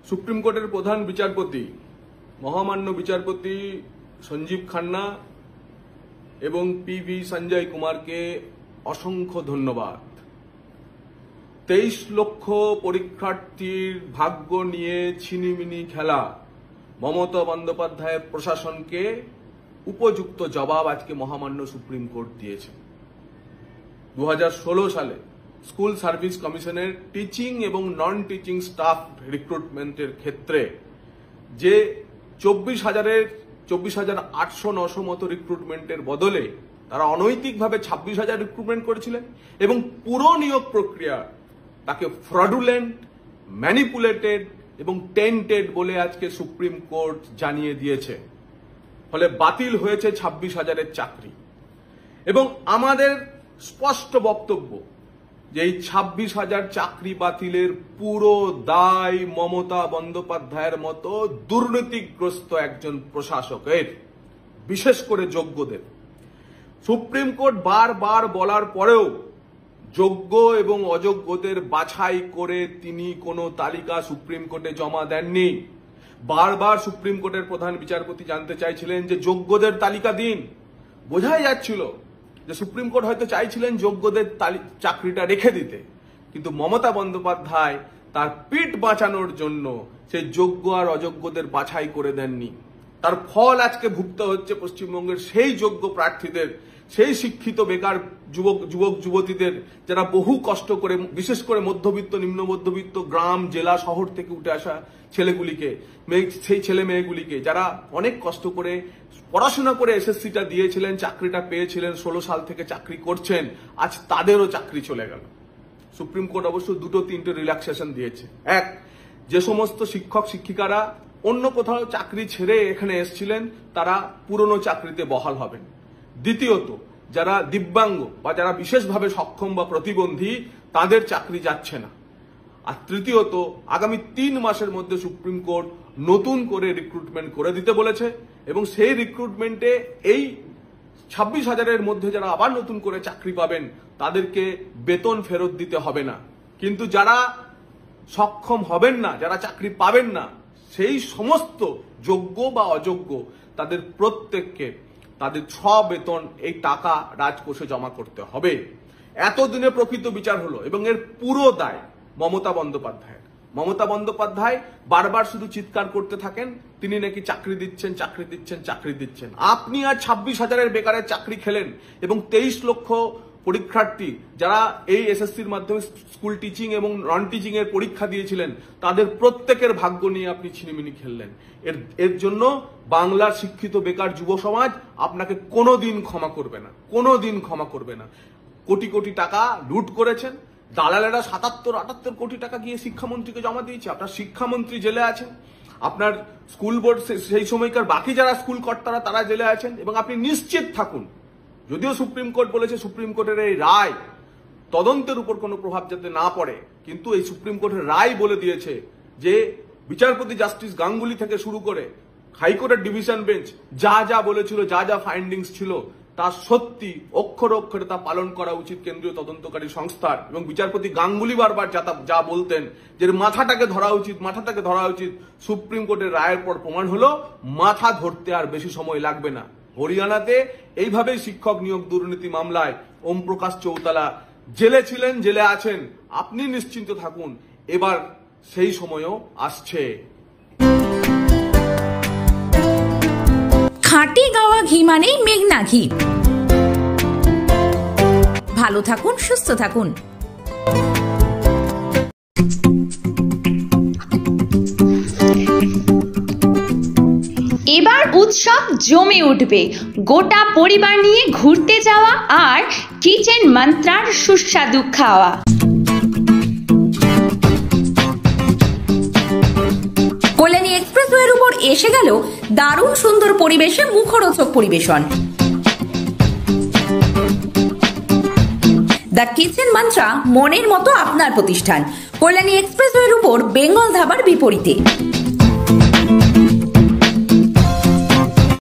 Supreme কোর্টের প্রধান বিচারপতি মহামান্য বিচারপতি সঞ্জীব খান্না এবং পিভি সঞ্জয় কুমারকে অসংখ্য ধন্যবাদ। 23 লক্ষ পরীক্ষার্থীর ভাগ্য নিয়ে ছিনিমিনি খেলা মমতা বন্দ্যোপাধ্যায়ের প্রশাসনকে উপযুক্ত জবাব আজকে মহামান্য সুপ্রিম কোর্ট দিয়েছে। 2016 সালে স্কুল সার্ভিস কমিশনের টিচিং এবং নন টিচিং স্টাফ রিক্রুটমেন্টের ক্ষেত্রে যে 24,800-900 মতো রিক্রুটমেন্টের বদলে তারা অনৈতিকভাবে 26,000 রিক্রুটমেন্ট করেছিলেন এবং পুরো নিয়োগ প্রক্রিয়া তাকে ফ্রডুলেন্ট, ম্যানিপুলেটেড এবং টেন্টেড বলে আজকে সুপ্রিম কোর্ট জানিয়ে দিয়েছে। ফলে বাতিল হয়েছে 26,000-এর চাকরি। এবং আমাদের স্পষ্ট বক্তব্য যে এই 26,000 চাকরি বাতিলের পুরো দায় মমতা বন্দ্যোপাধ্যায়ের মতো দুর্নীতিগ্রস্ত একজন প্রশাসকের, বিশেষ করে যোগ্যদের। সুপ্রিম কোর্ট বারবার বলার পরেও যোগ্য এবং অযোগ্যদের বাছাই করে তিনি কোনো তালিকা সুপ্রিম কোর্টে জমা দেননি। বারবার সুপ্রিম কোর্টের প্রধান বিচারপতি জানতে চাইছিলেন যে যোগ্যদের তালিকা দিন। বোঝাই যাচ্ছিল যে সুপ্রিম কোর্ট হয়তো চাইছিলেন যোগ্যদের চাকরিটা রেখে দিতে, কিন্তু মমতা বন্দ্যোপাধ্যায় তার পিঠ বাঁচানোর জন্য সেই যোগ্য আর অযোগ্যদের বাছাই করে দেননি। তার ফল আজকে ভুগতে হচ্ছে পশ্চিমবঙ্গের সেই যোগ্য প্রার্থীদের, সেই শিক্ষিত বেকার যুবক যুবতীদের যারা বহু কষ্ট করে, বিশেষ করে মধ্যবিত্ত, নিম্ন মধ্যবিত্ত গ্রাম, জেলা, শহর থেকে উঠে আসা ছেলেগুলিকে, সেই ছেলে মেয়েগুলিকে যারা অনেক কষ্ট করে পড়াশোনা করে এসএসসিটা দিয়েছিলেন, চাকরিটা পেয়েছিলেন, 16 সাল থেকে চাকরি করছেন, আজ তাদেরও চাকরি চলে গেল। সুপ্রিম কোর্ট অবশ্য 2-3টে রিল্যাক্সেশন দিয়েছে। এক, যে সমস্ত শিক্ষক শিক্ষিকারা অন্য কোথাও চাকরি ছেড়ে এখানে এসেছিলেন তারা পুরনো চাকরিতে বহাল হবেন। দ্বিতীয়ত, যারা দিব্যাঙ্গ বা যারা বিশেষভাবে সক্ষম বা প্রতিবন্ধী তাদের চাকরি যাচ্ছে না। আর তৃতীয়ত, আগামী 3 মাসের মধ্যে সুপ্রিম কোর্ট নতুন করে রিক্রুটমেন্ট করে দিতে বলেছে এবং সেই রিক্রুটমেন্টে এই 26,000-এর মধ্যে যারা আবার নতুন করে চাকরি পাবেন তাদেরকে বেতন ফেরত দিতে হবে না। কিন্তু যারা সক্ষম হবেন না, যারা চাকরি পাবেন না, সেই সমস্ত যোগ্য বা অযোগ্য তাদের প্রত্যেককে তাদের বেতন এই টাকা রাজকোষে জমা করতে হবে। এতদিনে প্রকৃত বিচার হলো এবং এর পুরো দায় মমতা বন্দ্যোপাধ্যায়ের। মমতা বন্দ্যোপাধ্যায় বারবার শুধু চিৎকার করতে থাকেন তিনি নাকি চাকরি দিচ্ছেন, চাকরি দিচ্ছেন, চাকরি দিচ্ছেন। আপনি আর 26,000-এর বেকারের চাকরি খেলেন এবং 23 লক্ষ পরীক্ষার্থী যারা এই এসএসসির মাধ্যমে স্কুল টিচিং এবং নন টিচিং এর পরীক্ষা দিয়েছিলেন তাদের প্রত্যেকের ভাগ্য নিয়ে আপনি ছিনিমিনি খেললেন। এর জন্য বাংলার শিক্ষিত বেকার যুব সমাজ আপনাকে কোনোদিন ক্ষমা করবে না, কোনোদিন ক্ষমা করবে না। কোটি কোটি টাকা লুট করেছেন, দালালেরা 77-78 কোটি টাকা গিয়ে শিক্ষামন্ত্রীকে জমা দিয়েছে। আপনার শিক্ষামন্ত্রী জেলে আছেন, আপনার স্কুল বোর্ড সেই সময়কার বাকি যারা স্কুল কর্তারা তারা জেলে আছেন। এবং আপনি নিশ্চিত থাকুন, যদিও সুপ্রিম কোর্ট বলেছে সুপ্রিম কোর্টের এই রায় তদন্তের উপর কোনো প্রভাব যাতে না পড়ে, কিন্তু এই সুপ্রিম কোর্টের রায় বলে দিয়েছে যে বিচারপতি জাস্টিস গাঙ্গুলি থেকে শুরু করে হাইকোর্টের ডিভিশন বেঞ্চ যা যা বলেছিল, যা যা ফাইন্ডিংস ছিল তা সত্যি অক্ষরে অক্ষরে তা পালন করা উচিত কেন্দ্রীয় তদন্তকারী সংস্থার। এবং বিচারপতি গাঙ্গুলি বারবার যা বলতেন যে মাথাটাকে ধরা উচিত, মাথাটাকে ধরা উচিত, সুপ্রিম কোর্টের রায়ের পর প্রমাণ হলো মাথা ধরতে আর বেশি সময় লাগবে না। হরিয়ানাতে এইভাবেই শিক্ষক নিয়োগ দুর্নীতি মামলায় ওম প্রকাশ চৌতালা জেলে ছিলেন, জেলে আছেন। আপনি নিশ্চিন্ত থাকুন, এবার সেই সময়ও আসছে। খাঁটি গাওয়া ঘি মানেই মেঘনা ঘি। ভালো থাকুন, সুস্থ থাকুন। এবার উৎসব জমে উঠবে। গোটা পরিবার নিয়ে ঘুরতে যাওয়া আর কিচেন মন্ত্রার সুস্বাদু খাওয়া। কল্যাণী এক্সপ্রেসওয়ের উপর এসে গেল দারুণ সুন্দর পরিবেশে মুখরোচক পরিবেশন। দ্য কিচেন মন্ত্রা মনের মতো আপনার প্রতিষ্ঠান। কল্যাণী এক্সপ্রেসওয়ের উপর বেঙ্গল ধাবার বিপরীতে।